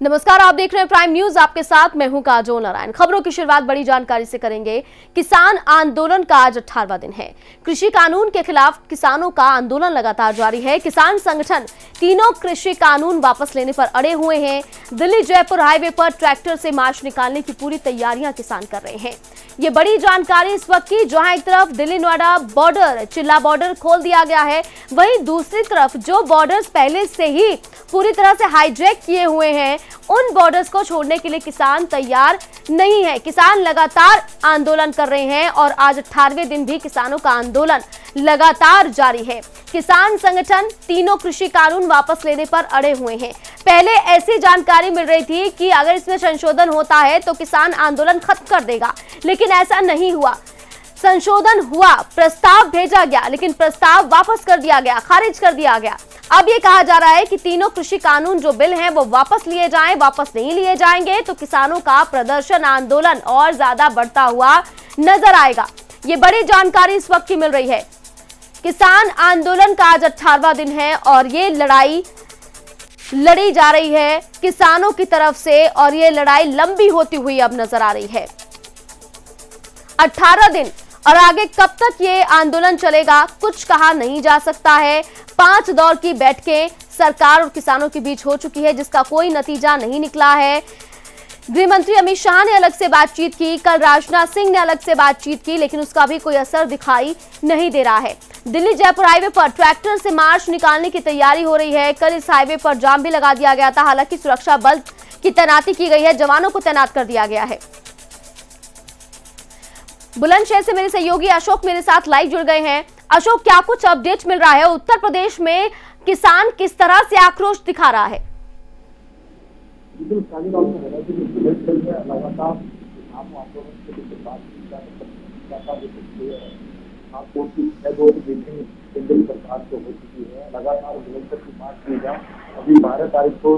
नमस्कार, आप देख रहे हैं प्राइम न्यूज। आपके साथ मैं हूं काजोल नारायण। खबरों की शुरुआत बड़ी जानकारी से करेंगे। किसान आंदोलन का आज 18वां दिन है। कृषि कानून के खिलाफ किसानों का आंदोलन लगातार जारी है। किसान संगठन तीनों कृषि कानून वापस लेने पर अड़े हुए हैं। दिल्ली जयपुर हाईवे पर ट्रैक्टर से मार्च निकालने की पूरी तैयारियां किसान कर रहे हैं। ये बड़ी जानकारी इस वक्त की, जहां एक तरफ दिल्ली नोएडा बॉर्डर, चिल्ला बॉर्डर खोल दिया गया है, वहीं दूसरी तरफ जो बॉर्डर्स पहले से ही पूरी तरह से हाईजैक किए हुए हैं, उन बॉर्डर्स को छोड़ने के लिए किसान तैयार नहीं है। किसान लगातार आंदोलन कर रहे हैं और आज 18वें दिन भी किसानों का आंदोलन लगातार जारी है। किसान संगठन तीनों कृषि कानून वापस लेने पर अड़े हुए हैं। पहले ऐसी जानकारी मिल रही थी कि अगर इसमें संशोधन होता है तो किसान आंदोलन खत्म कर देगा, लेकिन ऐसा नहीं हुआ। संशोधन हुआ, प्रस्ताव भेजा गया, लेकिन प्रस्ताव वापस कर दिया गया, खारिज कर दिया गया। अब ये कहा जा रहा है कि तीनों कृषि कानून जो बिल हैं वो वापस लिए जाएं। वापस नहीं लिए जाएंगे तो किसानों का प्रदर्शन, आंदोलन और ज्यादा बढ़ता हुआ नजर आएगा। ये बड़ी जानकारी इस वक्त की मिल रही है। किसान आंदोलन का आज 18वां दिन है और ये लड़ाई लड़ी जा रही है किसानों की तरफ से, और ये लड़ाई लंबी होती हुई अब नजर आ रही है। 18 दिन और आगे कब तक ये आंदोलन चलेगा, कुछ कहा नहीं जा सकता है। 5 दौर की बैठकें सरकार और किसानों के बीच हो चुकी है, जिसका कोई नतीजा नहीं निकला है। गृह मंत्री अमित शाह ने अलग से बातचीत की, कल राजनाथ सिंह ने अलग से बातचीत की, लेकिन उसका भी कोई असर दिखाई नहीं दे रहा है। दिल्ली जयपुर हाईवे पर ट्रैक्टर से मार्च निकालने की तैयारी हो रही है। कल इस हाईवे पर जाम भी लगा दिया गया था। हालांकि सुरक्षा बल की तैनाती की गई है, जवानों को तैनात कर दिया गया है। बुलंदशहर से मेरे सहयोगी अशोक मेरे साथ लाइव जुड़ गए हैं। अशोक, क्या कुछ अपडेट मिल रहा है? उत्तर प्रदेश में किसान किस तरह से आक्रोश दिखा रहा है? लगातार अभी 12 तारीख को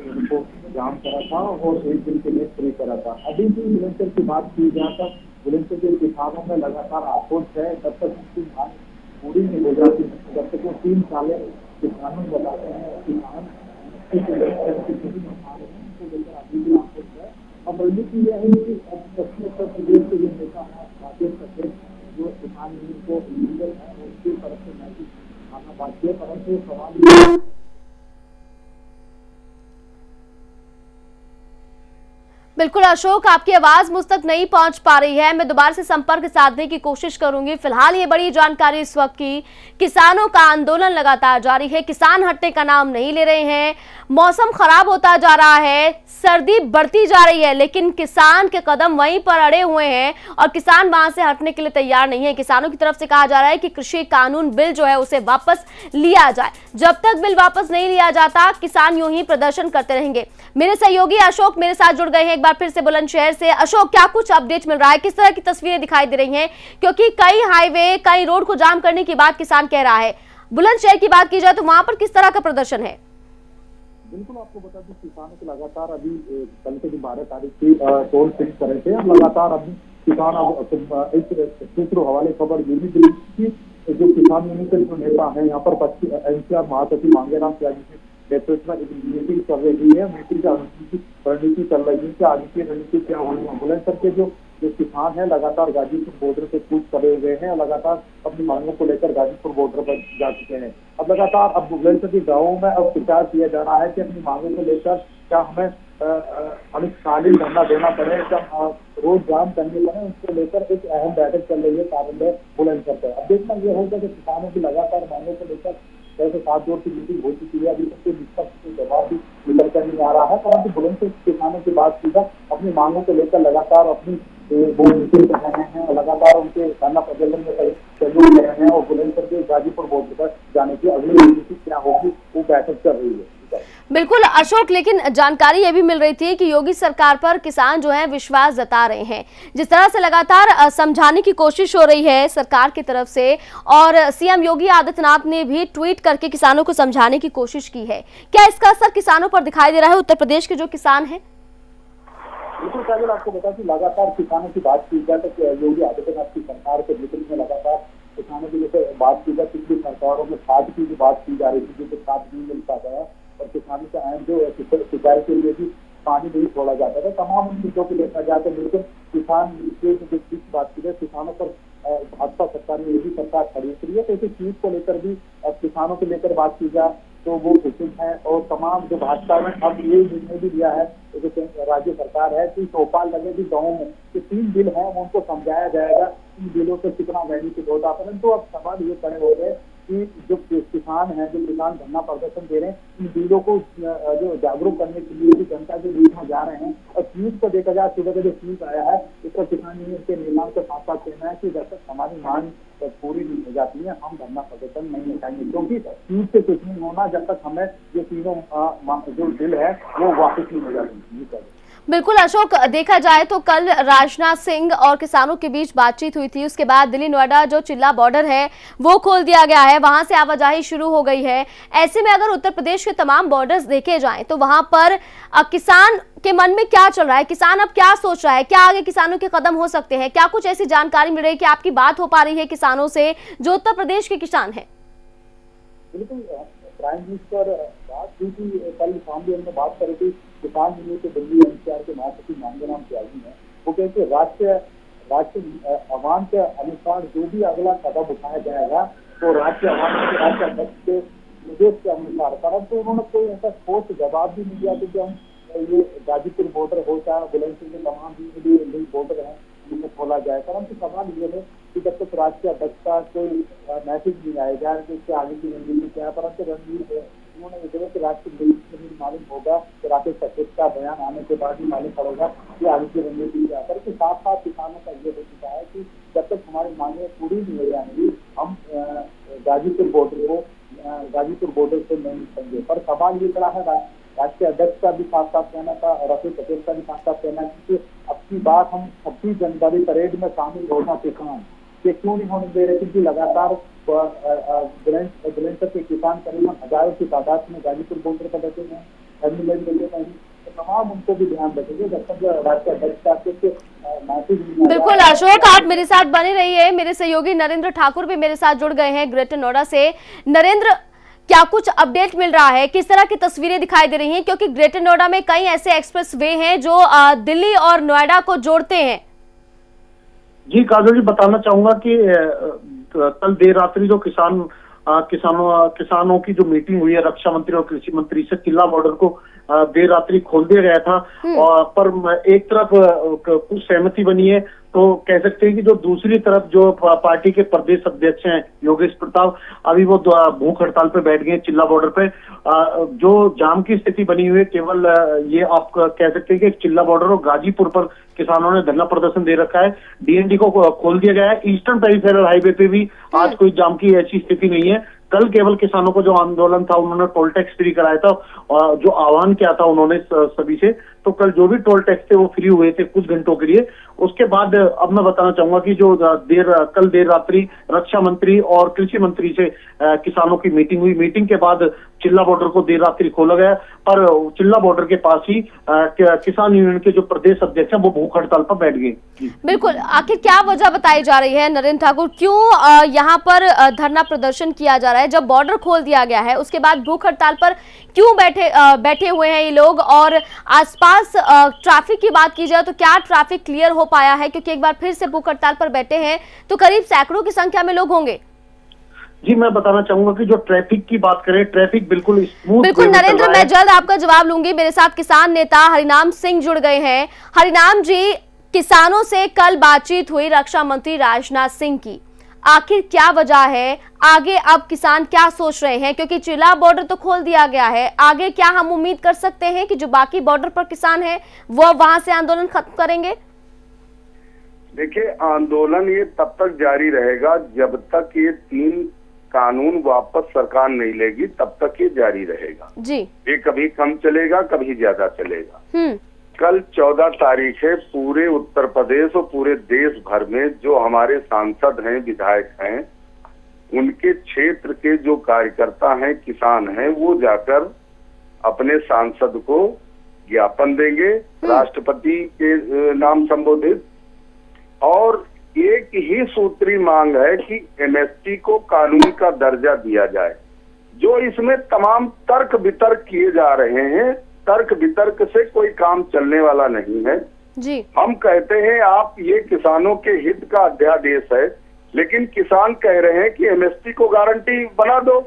उनको जाम करा था और 1 दिन के लिए फ्री करा था। अभी भी बुलंदशहर की बात की जाए तो बुलंदशहर के किसानों में लगातार आक्रोश है। जब तक उनकी मांग पूरी नहीं हो जाती, जब तक वो 3 साल किसानों बताते हैं, किसान उनको लेकर अभी भी आक्रोश है। अब रणनीति यह है कि पश्चिम उत्तर प्रदेश के जो नेता है राजेश पटेल, जो किसान यूनियन को लीडर है, उनकी तरफ से मैसेज आना बाकी है, परंतु सवाल बिल्कुल अशोक, आपकी आवाज मुझ तक नहीं पहुंच पा रही है। मैं दोबारा से संपर्क साधने की कोशिश करूंगी। फिलहाल ये बड़ी जानकारी इस वक्त की, किसानों का आंदोलन लगातार जारी है। किसान हटने का नाम नहीं ले रहे हैं। मौसम खराब होता जा रहा है, सर्दी बढ़ती जा रही है, लेकिन किसान के कदम वहीं पर अड़े हुए हैं और किसान वहां से हटने के लिए तैयार नहीं है। किसानों की तरफ से कहा जा रहा है कि कृषि कानून बिल जो है उसे वापस लिया जाए। जब तक बिल वापस नहीं लिया जाता, किसान यूं ही प्रदर्शन करते रहेंगे। मेरे सहयोगी अशोक मेरे साथ जुड़ गए हैं एक बार फिर से बुलंदशहर से। अशोक, क्या कुछ अपडेट मिल रहा है? किस तरह की तस्वीरें दिखाई दे रही हैं? क्योंकि कई हाईवे, कई रोड को जाम करने की बात किसान कह रहा है। बुलंदशहर की बात की जाए तो वहां पर किस तरह का प्रदर्शन है? बिल्कुल, आपको बता दें किसानों के लगातार अभी कल के 12 तारीख की टोल फिक्स करे थे। अब लगातार अभी किसान अब सूत्रों हवाले खबर ये भी मिली कि जो किसान यूनियन के जो नेता है यहाँ पर NCR महासचिव मांगेराम त्यागी नेतृत्व में मीटिंग चल रही है। मीटिंग की रणनीति चल रही है कि आगे की रणनीति क्या होनी है। बुलंदशहर के जो किसान है लगातार गाजीपुर बॉर्डर पे कूच करे हुए हैं और लगातार अपनी मांगों को लेकर गाजीपुर बॉर्डर पर जा चुके हैं। अब लगातार अब बुलंदशहर के गाँवों में अब प्रचार किया जा रहा है कि अपनी मांगों को लेकर क्या हमें अनिश्चितकालीन धरना देना पड़े, क्या रोड जाम करने पड़े, उसको लेकर एक अहम बैठक चल रही है कार्यालय बुलंदशहर पर। अब देखना यह होगा कि किसानों की लगातार मांगों को लेकर 7 दौर की मीटिंग हो चुकी है। अभी तक कोई निष्पक्ष जवाब भी निकल कर नहीं आ रहा है, परंतु बुलंदशहर किसानों की बात की जाए अपनी मांगों को लेकर लगातार अपनी वो मीटिंग कर रहे हैं और लगातार उनके धरना प्रदर्शन में सहयोग कर रहे हैं और बुलंदशहर के गाजीपुर बॉर्डर पर जाने की अगली रणनीति क्या होगी वो बैठक चल रही है। बिल्कुल अशोक, लेकिन जानकारी ये भी मिल रही थी कि योगी सरकार पर किसान जो है विश्वास जता रहे हैं। जिस तरह से लगातार समझाने की कोशिश हो रही है सरकार की तरफ से, और सीएम योगी आदित्यनाथ ने भी ट्वीट करके किसानों को समझाने की कोशिश की है, क्या इसका असर किसानों पर दिखाई दे रहा है, उत्तर प्रदेश के जो किसान हैं? बिल्कुल काजल, आपको बता कि लगातार किसानों की बात की जाए तो योगी आदित्यनाथ की सरकार के नेतृत्व में लगातार किसानों की जैसे बात की जाए, पिछली सरकारों में खाद की जो बात की जा रही थी, जैसे खाद नहीं मिल पाता है और किसानों का अहम जो सिंचाई के लिए भी पानी नहीं छोड़ा जाता था। तमाम उन मुद्दों को देखा जाए तो बिल्कुल किसान की बात की जाए, किसानों पर भाजपा सरकार ने, योगी सरकार खड़ी उतरी है। तो इसी चीज को लेकर भी किसानों को लेकर बात की जाए तो वो कुशल है। और तमाम जो भाजपा में अब ये निर्णय भी लिया है, जो राज्य सरकार है कि चौपाल लगेगी गाँव में, जो 3 बिल है उनको समझाया जाएगा इन बिलों से कितना बेनिफिट होता है। परंतु अब सवाल ये खड़े हो गए कि जो किसान है, जो किसान धरना प्रदर्शन दे रहे हैं, इन बिलों को जो जागरूक करने के लिए भी जनता के बीच में जा रहे हैं। और चीज को देखा जाए, सुबह का जो चीज आया है इसका किसान यूनियन के निर्माण के साथ साथ कहना है कि जब तक हमारी मांग पूरी नहीं हो जाती है हम धरना प्रदर्शन नहीं हटाएंगे, क्योंकि चीज से कुछ नहीं होना जब तक हमें ये तीनों जो बिल है वो वापस नहीं हो जाती। बिल्कुल अशोक, देखा जाए तो कल राजनाथ सिंह और किसानों के बीच बातचीत हुई थी। उसके बाद दिल्ली नोएडा जो चिल्ला बॉर्डर है वो खोल दिया गया है, वहां से आवाजाही शुरू हो गई है। ऐसे में अगर उत्तर प्रदेश के तमाम बॉर्डर्स देखे जाएं तो वहां पर किसान के मन में क्या चल रहा है, किसान अब क्या सोच रहा है, क्या आगे किसानों के कदम हो सकते हैं, क्या कुछ ऐसी जानकारी मिल रही है कि आपकी बात हो पा रही है किसानों से जो उत्तर प्रदेश के किसान हैं? बिल्कुल, प्राइम मिनिस्टर बात हुई थी कल शाम भी हमने बात करी थी। किसान यूनियन के दिल्ली एनसीआर के महासचिव मांगेराम त्यागी हैं, वो कहते हैं राज्य आह्वान के अनुसार जो भी अगला कदम उठाया जाएगा तो राज्य अध्यक्ष के निर्देश के अनुसार। परंतु उन्होंने कोई ऐसा ठोस जवाब भी नहीं दिया क्योंकि हम ये गाजीपुर बॉर्डर हो चाहे बुलंदशहर के तमाम भी बॉर्डर है उनको खोला जाए। परंतु सवाल ये है कि जब तक राज्य अध्यक्ष का कोई मैसेज नहीं आएगा इससे आगे की रणनीति क्या है। परंतु रणनीति उन्होंने ये कि राज्य मालूम होगा कि राकेश सचेत का बयान आने के बाद ही मालूम पड़ेगा कि आगे की रणनीति क्या है। साथ साथ किसानों का ये हो चुका है कि जब तक हमारी मांगे पूरी नहीं हो जाएंगी हम गाजीपुर बॉर्डर से नहीं निकलेंगे। पर सवाल ये खड़ा है, राष्ट्रीय अध्यक्ष का भी साथ साथ कहना था और राकेश सचेत का भी साथ साथ कहना है कि अब की बात हम 26 जनवरी परेड में शामिल होना किसान ये क्यों नहीं होने दे रहे, क्योंकि लगातार बुलंदशहर के किसान करीबन हजारों की तादाद में गाजीपुर बॉर्डर पर बैठे हैं, तमाम उनको भी ध्यान रखेंगे जब तक राज्य अध्यक्ष मैसेज। बिल्कुल अशोक, आप मेरे साथ बने रहिए। मेरे सहयोगी नरेंद्र ठाकुर भी मेरे साथ जुड़ गए हैं ग्रेटर नोएडा से। नरेंद्र, क्या कुछ अपडेट मिल रहा है, किस तरह की तस्वीरें दिखाई दे रही हैं, क्योंकि ग्रेटर नोएडा में कई ऐसे एक्सप्रेस वे हैं जो दिल्ली और नोएडा को जोड़ते हैं? जी काजल जी, बताना चाहूंगा कि कल देर रात्रि जो किसानों की जो मीटिंग हुई है रक्षा मंत्री और कृषि मंत्री से, चिल्ला बॉर्डर को देर रात्रि खोल दिया गया था। और पर एक तरफ कुछ सहमति बनी है तो कह सकते हैं कि जो दूसरी तरफ जो पार्टी के प्रदेश अध्यक्ष हैं योगेश प्रताप, अभी वो भूख हड़ताल पे बैठ गए चिल्ला बॉर्डर पे। जो जाम की स्थिति बनी हुई है केवल ये आप कह सकते हैं कि चिल्ला बॉर्डर और गाजीपुर पर किसानों ने धरना प्रदर्शन दे रखा है। डीएनडी को खोल दिया गया है। ईस्टर्न पेरिफेरल हाईवे पे भी आज कोई जाम की ऐसी स्थिति नहीं है। कल केवल किसानों को जो आंदोलन था उन्होंने टोल टैक्स फ्री कराया था और जो आह्वान किया था उन्होंने सभी से, तो कल जो भी टोल टैक्स थे वो फ्री हुए थे कुछ घंटों के लिए। उसके बाद अब मैं बताना चाहूंगा कि जो कल देर रात्रि रक्षा मंत्री और कृषि मंत्री से किसानों की मीटिंग हुई। मीटिंग के बाद चिल्ला बॉर्डर को देर रात्रि खोला गया, पर चिल्ला बॉर्डर के पास ही किसान यूनियन के जो प्रदेश अध्यक्ष हैं वो भूख हड़ताल पर बैठ गए। बिल्कुल, आखिर क्या वजह बताई जा रही है नरेंद्र ठाकुर, क्यों यहाँ पर धरना प्रदर्शन किया जा रहा है? जब बॉर्डर खोल दिया गया है उसके बाद भूख हड़ताल पर क्यों बैठे हुए हैं ये लोग? और आसपास ट्रैफिक की बात की जाए तो क्या ट्रैफिक क्लियर हो पाया है? क्योंकि एक बार फिर से भूख हड़ताल पर बैठे हैं तो करीब सैकड़ों की संख्या में लोग होंगे। जी मैं बताना चाहूंगा कि जो ट्रैफिक की बात करें, ट्रैफिक बिल्कुल स्मूथ। बिल्कुल नरेंद्र, मैं जल्द आपका जवाब लूंगी। मेरे साथ किसान नेता हरिनाम सिंह जुड़ गए हैं। हरिनाम जी, किसानों से कल बातचीत हुई रक्षा मंत्री राजनाथ सिंह की, आखिर क्या वजह है? आगे अब किसान क्या सोच रहे हैं? क्योंकि चिल्ला बॉर्डर तो खोल दिया गया है, आगे क्या हम उम्मीद कर सकते हैं कि जो बाकी बॉर्डर पर किसान हैं वो वहां से आंदोलन खत्म करेंगे? देखिए, आंदोलन ये तब तक जारी रहेगा जब तक ये 3 कानून वापस सरकार नहीं लेगी, तब तक ये जारी रहेगा जी। ये कभी कम चलेगा कभी ज्यादा चलेगा। कल 14 तारीख है। पूरे उत्तर प्रदेश और पूरे देश भर में जो हमारे सांसद हैं, विधायक हैं, उनके क्षेत्र के जो कार्यकर्ता हैं, किसान हैं, वो जाकर अपने सांसद को ज्ञापन देंगे राष्ट्रपति के नाम संबोधित। और एक ही सूत्री मांग है कि एमएसपी को कानून का दर्जा दिया जाए। जो इसमें तमाम तर्क वितर्क किए जा रहे हैं, तर्क वितर्क से कोई काम चलने वाला नहीं है जी। हम कहते हैं आप ये किसानों के हित का अध्यादेश है, लेकिन किसान कह रहे हैं कि एमएसपी को गारंटी बना दो।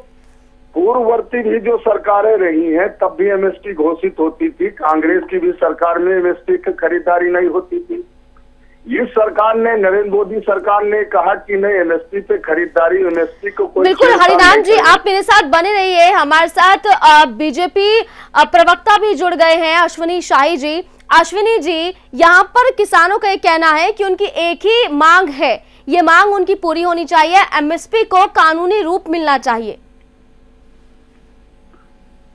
पूर्ववर्ती भी जो सरकारें रही हैं तब भी एमएसपी घोषित होती थी, कांग्रेस की भी सरकार में एमएसपी की खरीदारी नहीं होती थी। इस सरकार ने, नरेंद्र मोदी सरकार ने कहा कि नहीं एमएसपी पे खरीदारी, एमएसपी को कोई। बिल्कुल हरिनाम जी, आप मेरे साथ बने रहिए। हमारे साथ बीजेपी प्रवक्ता भी जुड़ गए हैं, अश्विनी शाही जी। अश्विनी जी, यहाँ पर किसानों का ये कहना है कि उनकी एक ही मांग है, ये मांग उनकी पूरी होनी चाहिए, एमएसपी को कानूनी रूप मिलना चाहिए।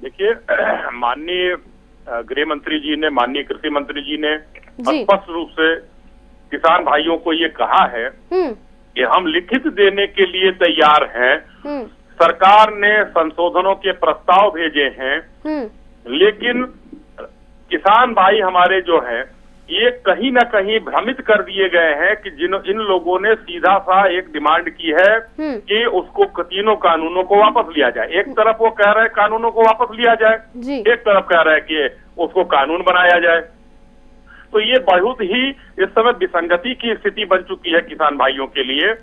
देखिए, माननीय गृह मंत्री जी ने, माननीय कृषि मंत्री जी ने स्पष्ट रूप से किसान भाइयों को ये कहा है कि हम लिखित देने के लिए तैयार हैं। सरकार ने संशोधनों के प्रस्ताव भेजे हैं, लेकिन किसान भाई हमारे जो हैं ये कहीं ना कहीं भ्रमित कर दिए गए हैं कि इन लोगों ने सीधा सा एक डिमांड की है कि उसको तीनों कानूनों को वापस लिया जाए। एक तरफ वो कह रहे हैं कानूनों को वापस लिया जाए, एक तरफ कह रहा है कि उसको कानून बनाया जाए। तो ये बहुत ही इस समय विसंगति की स्थिति बन चुकी है किसान भाइयों के लिए,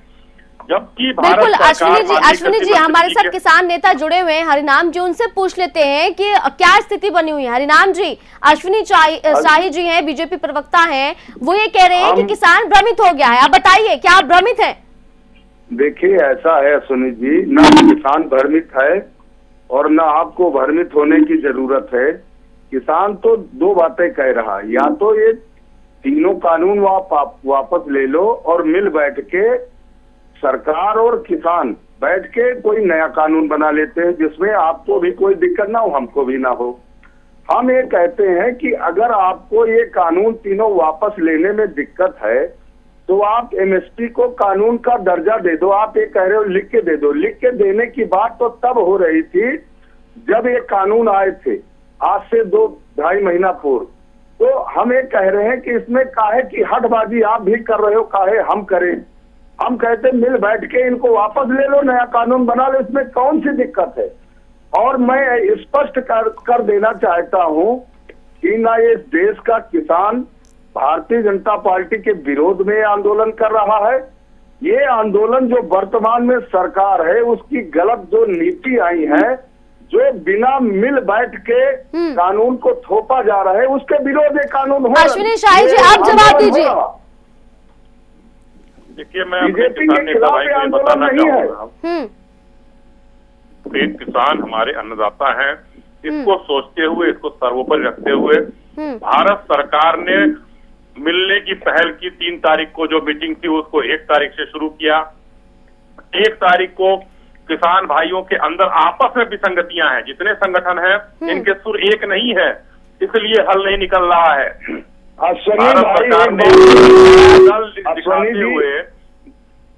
जबकि बिल्कुल अश्विनी जी हमारे साथ किसान नेता जुड़े हुए हैं, हरिनाम जी, उनसे पूछ लेते हैं कि क्या स्थिति बनी हुई है। हरिनाम जी, अश्विनी शाही जी हैं, बीजेपी प्रवक्ता हैं, वो ये कह रहे हैं कि किसान भ्रमित हो गया है। आप बताइए, क्या आप भ्रमित हैं? देखिए, ऐसा है अश्विनी जी, ना किसान भ्रमित है और ना आपको भ्रमित होने की जरूरत है। किसान तो दो बातें कह रहा है, या तो ये तीनों कानून वापस ले लो और मिल बैठ के सरकार और किसान बैठ के कोई नया कानून बना लेते हैं जिसमें आपको भी कोई दिक्कत ना हो, हमको भी ना हो। हम ये कहते हैं कि अगर आपको ये कानून तीनों वापस लेने में दिक्कत है तो आप एमएसपी को कानून का दर्जा दे दो। आप ये कह रहे हो लिख के दे दो, लिख के देने की बात तो तब हो रही थी जब ये कानून आए थे, आज से 2-2.5 महीना पूर्व। तो हम ये कह रहे हैं कि इसमें काहे की हटबाजी आप भी कर रहे हो, काहे हम करें। हम कहते मिल बैठ के इनको वापस ले लो, नया कानून बना लो, इसमें कौन सी दिक्कत है। और मैं स्पष्ट कर देना चाहता हूं कि ना ये देश का किसान भारतीय जनता पार्टी के विरोध में आंदोलन कर रहा है। ये आंदोलन जो वर्तमान में सरकार है उसकी गलत जो नीति आई है, जो बिना मिल बैठ के कानून को थोपा जा रहा है, उसके विरोध में कानून हो। अश्विनी शाही जी, आप जवाब दीजिए। देखिए, मैं बीजेपी के खिलाफ आंदोलन नहीं है। एक किसान हमारे अन्नदाता हैं, इसको सोचते हुए, इसको सर्वोपरि रखते हुए भारत सरकार ने मिलने की पहल की। 3 तारीख को जो मीटिंग थी उसको 1 तारीख से शुरू किया। 1 तारीख को किसान भाइयों के अंदर आपस में विसंगतियां हैं, जितने संगठन हैं इनके सुर एक नहीं है, इसलिए हल नहीं निकल रहा है।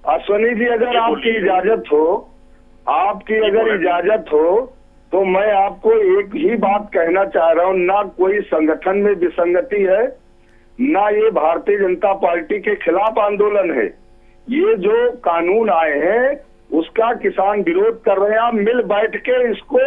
अश्विनी जी, अगर आपकी इजाजत हो, तो मैं आपको एक ही बात कहना चाह रहा हूँ, ना कोई संगठन में विसंगति है, ना ये भारतीय जनता पार्टी के खिलाफ आंदोलन है। ये जो कानून आए हैं उसका किसान विरोध कर रहे हैं। आप मिल बैठ के इसको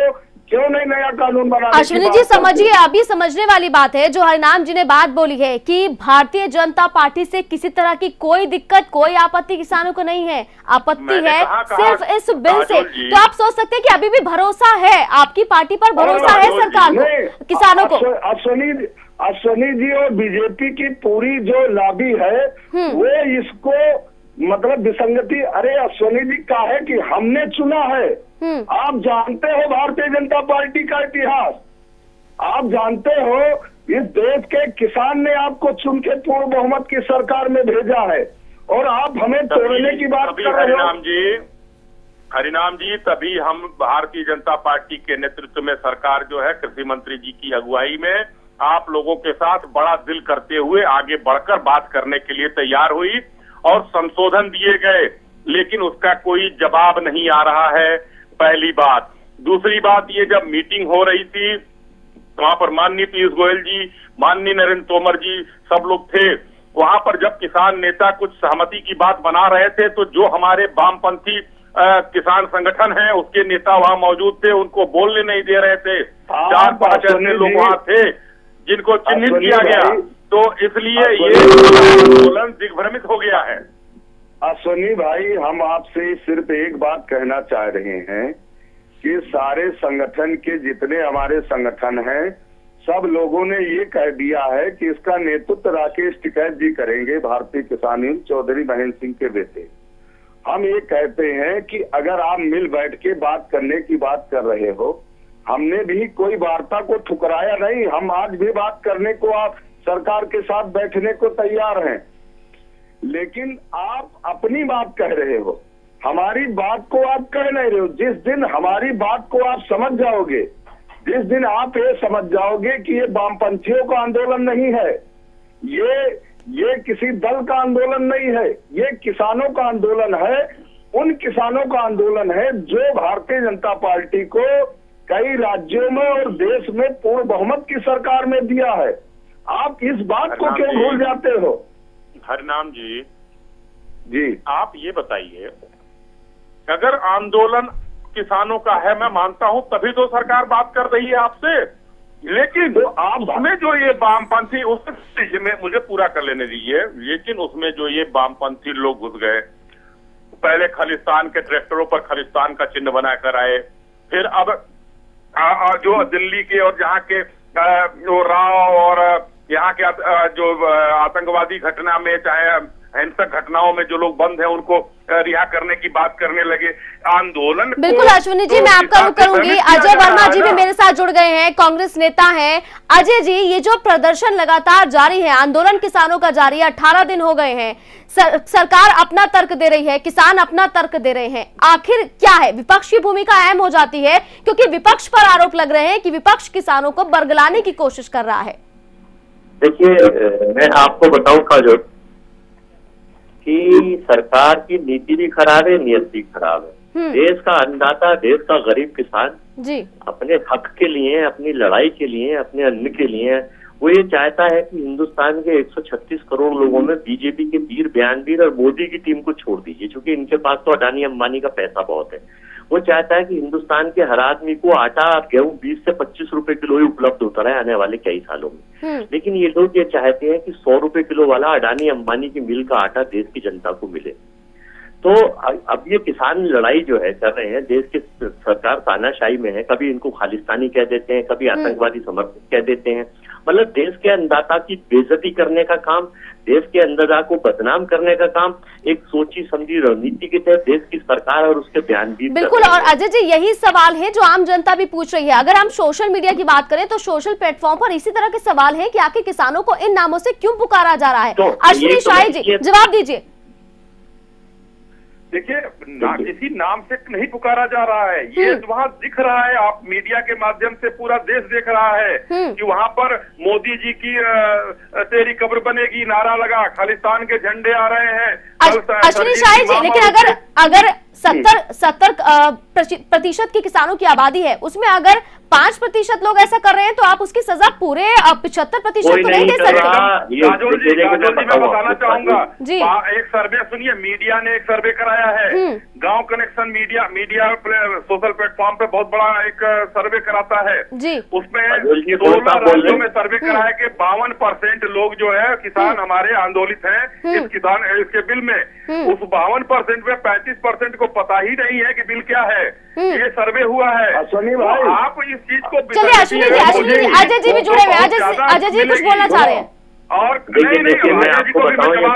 क्यों नहीं नया कानून बना। अश्विनी जी समझिए, अभी समझने वाली बात है जो हरिनाम जी ने बात बोली है कि भारतीय जनता पार्टी से किसी तरह की कोई दिक्कत, कोई आपत्ति किसानों को नहीं है। आपत्ति है सिर्फ इस बिल से। तो आप सोच सकते हैं कि अभी भी भरोसा है, आपकी पार्टी पर भरोसा है सरकार को, किसानों को। अश्विनी जी और बीजेपी की पूरी जो लॉबी है वो इसको मतलब विसंगति। अरे अश्विनी जी, का है कि हमने चुना है। आप जानते हो भारतीय जनता पार्टी का इतिहास, आप जानते हो इस देश के किसान ने आपको चुन के पूर्ण बहुमत की सरकार में भेजा है और आप हमें तोड़ने की बात कर रहे हो। हरिनाम जी, तभी हम भारतीय जनता पार्टी के नेतृत्व में सरकार जो है कृषि मंत्री जी की अगुवाई में आप लोगों के साथ बड़ा दिल करते हुए आगे बढ़कर बात करने के लिए तैयार हुई और संशोधन दिए गए, लेकिन उसका कोई जवाब नहीं आ रहा है, पहली बात। दूसरी बात, ये जब मीटिंग हो रही थी वहां पर माननीय पीयूष गोयल जी, माननीय नरेंद्र तोमर जी सब लोग थे, वहां पर जब किसान नेता कुछ सहमति की बात बना रहे थे तो जो हमारे वामपंथी किसान संगठन है उसके नेता वहां मौजूद थे, उनको बोलने नहीं दे रहे थे। 4-5 ऐसे लोग वहां थे जिनको चिन्हित किया गया, तो इसलिए ये आंदोलन दिग्भ्रमित हो गया है। अश्विनी भाई, हम आपसे सिर्फ एक बात कहना चाह रहे हैं कि सारे संगठन के जितने हमारे संगठन हैं, सब लोगों ने ये कह दिया है कि इसका नेतृत्व राकेश टिकैत जी करेंगे, भारतीय किसान यूनियन चौधरी महेंद्र सिंह के बेटे। हम ये कहते हैं कि अगर आप मिल बैठ के बात करने की बात कर रहे हो, हमने भी कोई वार्ता को ठुकराया नहीं, हम आज भी बात करने को आप सरकार के साथ बैठने को तैयार हैं, लेकिन आप अपनी बात कह रहे हो, हमारी बात को आप कह नहीं रहे हो। जिस दिन हमारी बात को आप समझ जाओगे, जिस दिन आप ये समझ जाओगे कि ये वामपंथियों का आंदोलन नहीं है, ये किसी दल का आंदोलन नहीं है, ये किसानों का आंदोलन है, उन किसानों का आंदोलन है जो भारतीय जनता पार्टी को कई राज्यों में और देश में पूर्ण बहुमत की सरकार में दिया है। आप इस बात को क्यों भूल जाते हो? हरिनाम जी, आप ये बताइए, अगर आंदोलन किसानों का है, मैं मानता हूं, तभी तो सरकार बात कर रही है आपसे, लेकिन तो आप उसमें जो ये वामपंथी, उसमें मुझे पूरा कर लेने दीजिए, लेकिन उसमें जो ये वामपंथी लोग घुस गए, पहले खालिस्तान के ट्रैक्टरों पर खालिस्तान का चिन्ह बनाकर आए, फिर अब जो दिल्ली के और जहाँ के जो राव और यहाँ के जो आतंकवादी घटना में, चाहे हिंसक घटनाओं में जो लोग बंद हैं, उनको रिहा करने की बात करने लगे। आंदोलन बिल्कुल अश्विनी जी, मैं आपका रुख करूंगी। अजय वर्मा जी भी मेरे साथ जुड़ गए हैं, कांग्रेस नेता हैं। अजय जी, ये जो प्रदर्शन लगातार जारी है, आंदोलन किसानों का जारी है, 18 दिन हो गए हैं, सरकार अपना तर्क दे रही है, किसान अपना तर्क दे रहे हैं, आखिर क्या है? विपक्ष की भूमिका अहम हो जाती है, क्योंकि विपक्ष पर आरोप लग रहे हैं कि विपक्ष किसानों को बरगलाने की कोशिश कर रहा है। देखिए, मैं आपको बताऊं काजोल कि सरकार की नीति भी खराब है, नियत भी खराब है। देश का अन्नदाता, देश का गरीब किसान जी अपने हक के लिए, अपनी लड़ाई के लिए, अपने अन्न के लिए, वो ये चाहता है कि हिंदुस्तान के 136 करोड़ लोगों में बीजेपी के वीर बयानवीर और मोदी की टीम को छोड़ दीजिए, क्योंकि इनके पास तो अडानी अंबानी का पैसा बहुत है। वो चाहता है कि हिंदुस्तान के हर आदमी को आटा और गेहूं 20 से 25 रुपए किलो ही उपलब्ध होता रहे आने वाले कई सालों में। लेकिन ये लोग ये चाहते हैं कि 100 रुपए किलो वाला अडानी अंबानी की मिल का आटा देश की जनता को मिले। तो अब ये किसान लड़ाई जो है कर रहे हैं, देश की सरकार तानाशाही में है, कभी इनको खालिस्तानी कह देते हैं, कभी आतंकवादी समर्थक कह देते हैं। मतलब देश के अन्नदाता की बेइज्जती करने का काम, देश के अन्नदाता को बदनाम करने का काम एक सोची समझी रणनीति के तहत देश की सरकार और उसके बयान भी बिल्कुल। और अजय जी, यही सवाल है जो आम जनता भी पूछ रही है। अगर हम सोशल मीडिया की बात करें तो सोशल प्लेटफॉर्म पर इसी तरह के सवाल है कि आखिर किसानों को इन नामों से क्यों पुकारा जा रहा है। तो अश्विनी शाही जी, जवाब दीजिए। देखिए, किसी नाम से नहीं पुकारा जा रहा है, ये वहाँ दिख रहा है, आप मीडिया के माध्यम से पूरा देश देख रहा है कि वहाँ पर मोदी जी की तेरी कब्र बनेगी नारा लगा, खालिस्तान के झंडे आ रहे हैं। अश्विनी शाही जी, लेकिन अगर 70% की किसानों की आबादी है, उसमें अगर 5% लोग ऐसा कर रहे हैं तो आप उसकी सजा पूरे 75% तो नहीं दे सकते। काजोल जी, मैं बताना चाहूंगा जी, एक सर्वे सुनिए, मीडिया ने एक सर्वे कराया है, गांव कनेक्शन मीडिया सोशल प्लेटफॉर्म पे बहुत बड़ा एक सर्वे कराता है जी। उसमें 16 राज्यों में सर्वे कराया कि 52% लोग जो है किसान हमारे आंदोलित हैं इसके बिल में। उस 52% में 35% को पता ही नहीं है कि बिल क्या है। ये सर्वे हुआ है। आप इस चीज को, चलिए अश्विनी जी, अजय जी भी जुड़े हुए हैं। अजय जी कुछ बोलना चाह रहे हैं? और नहीं, मैं आपको बताऊं, ये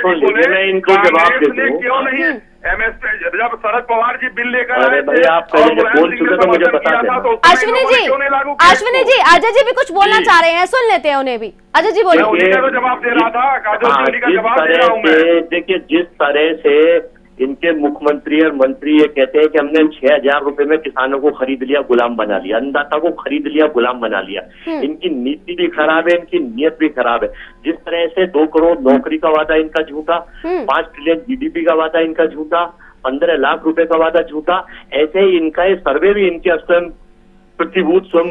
बोलने मैं इनको जवाब देता हूं। क्यों नहीं जब शरद पवार जी बिल लेकर आए थे, आप बोल चुके तो मुझे बता देना। अश्विनी जी, अजय जी भी कुछ बोलना चाह रहे हैं, सुन लेते हैं उन्हें भी। अजय जी बोलिए। तो जवाब दे रहा था, काजोल जी का जवाब दे रहा हूं मैं। देखिए, जिस तरह से इनके मुख्यमंत्री और मंत्री ये कहते हैं कि हमने 6,000 रुपए में किसानों को खरीद लिया, गुलाम बना लिया, अन्नदाता को खरीद लिया, गुलाम बना लिया। इनकी नीति भी खराब है, इनकी नीयत भी खराब है। जिस तरह से 2 करोड़ नौकरी का वादा इनका झूठा, 5 ट्रिलियन GDP का वादा इनका झूठा, 15 लाख रुपए का वादा झूठा, ऐसे ही इनका ये सर्वे भी इनके स्वयं प्रतिभूत स्वयं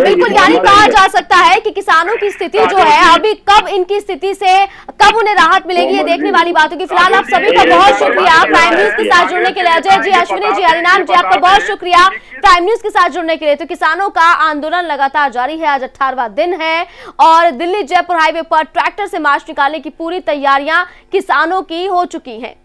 बिल्कुल यानी कहा जा सकता है कि किसानों की स्थिति जो है अभी कब इनकी स्थिति से कब उन्हें राहत मिलेगी ये देखने वाली बात होगी। फिलहाल आप सभी का बहुत शुक्रिया प्राइम न्यूज के साथ जुड़ने के लिए। अजय जी, अश्विनी जी, हरिनाम जी, आपका बहुत शुक्रिया प्राइम न्यूज के साथ जुड़ने के लिए। तो किसानों का आंदोलन लगातार जारी है, आज 18वां दिन है और दिल्ली जयपुर हाईवे पर ट्रैक्टर से मार्च निकालने की पूरी तैयारियां किसानों की हो चुकी हैं।